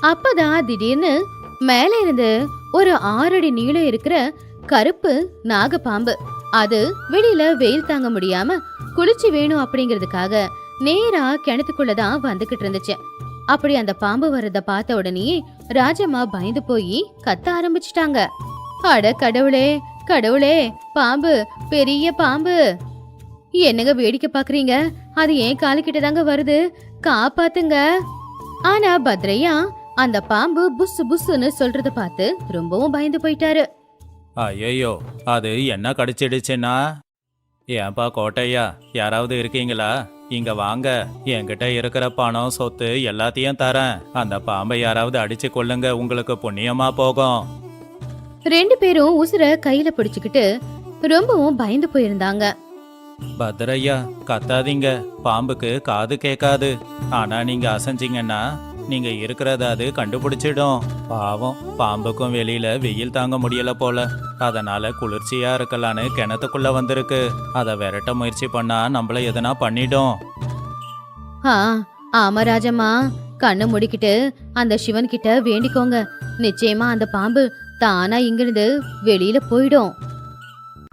அப்பதான் திடீர்னு மேல இருந்து ஒரு 6 அடி நீளம் இருக்கிற கருப்பு நாகப்பாம்பு, அது வெளியில வெயில் தாங்க முடியாம குளிர்ச்சி வேணும் அப்படிங்கிறதுக்காக நேரா கிணத்துக்குள்ளதான் வந்துகிட்டு இருந்துச்சு. அப்படி அந்த பாம்பு வர்றத பார்த்த உடனே ராஜம்மா பயந்து போய் கத்த ஆரம்பிச்சிட்டாங்க. அட கடவுளே கடவுளே, பாம்பு, பெரிய பாம்பு! என்னங்க வேடிக்கை பாக்குறீங்க? அது ஏன் காலுக்கிட்ட தாங்க வருது, காப்பாத்துங்க! ஆனா பத்ரையா அந்த பாம்பு புஸ் புஸ்ன்னு சொல்றத பார்த்து ரொம்பவும் பயந்து போயிட்டாரு. ஐயோ, அது என்ன கடிச்சிடுச்சுன்னா? ஏன்பா கோட்டையா, யாராவது இருக்கீங்களா? இங்க வாங்க, என்கிட்ட இருக்கிற பணம் சொத்து எல்லாத்தையும் தரேன். அந்த பாம்பை யாராவது அடிச்சு கொள்ளுங்க, உங்களுக்கு புண்ணியமா போகும். 2 பேரும் உசுர கையில பிடிச்சுக்கிட்டு ரொம்பவும் பயந்து போயிருந்தாங்க. பத்ரையா, கத்தாதீங்க, பாம்புக்கு காது கேட்காது. ஆனா நீங்க அசைஞ்சிங்கன்னா நீங்க இருக்கிறத அது கண்டுபிடிச்சிடும். பாவம், பாம்புக்கும் வெளியில வெயில் தாங்க முடியல போல, அதனால குளிர்ச்சியா இருக்கலான்னு கிணத்துக்குள்ள வந்திருக்கு. அதை விரட்ட முயற்சி பண்ணா நம்மள எதனா பண்ணிடும். ஆமா ராஜம்மா, கண்ணை முடிக்கிட்டு அந்த சிவன் கிட்ட வேண்டிக்கோங்க. நிச்சயமா அந்த பாம்பு தானா இங்கிருந்து வெளியில போயிடும்.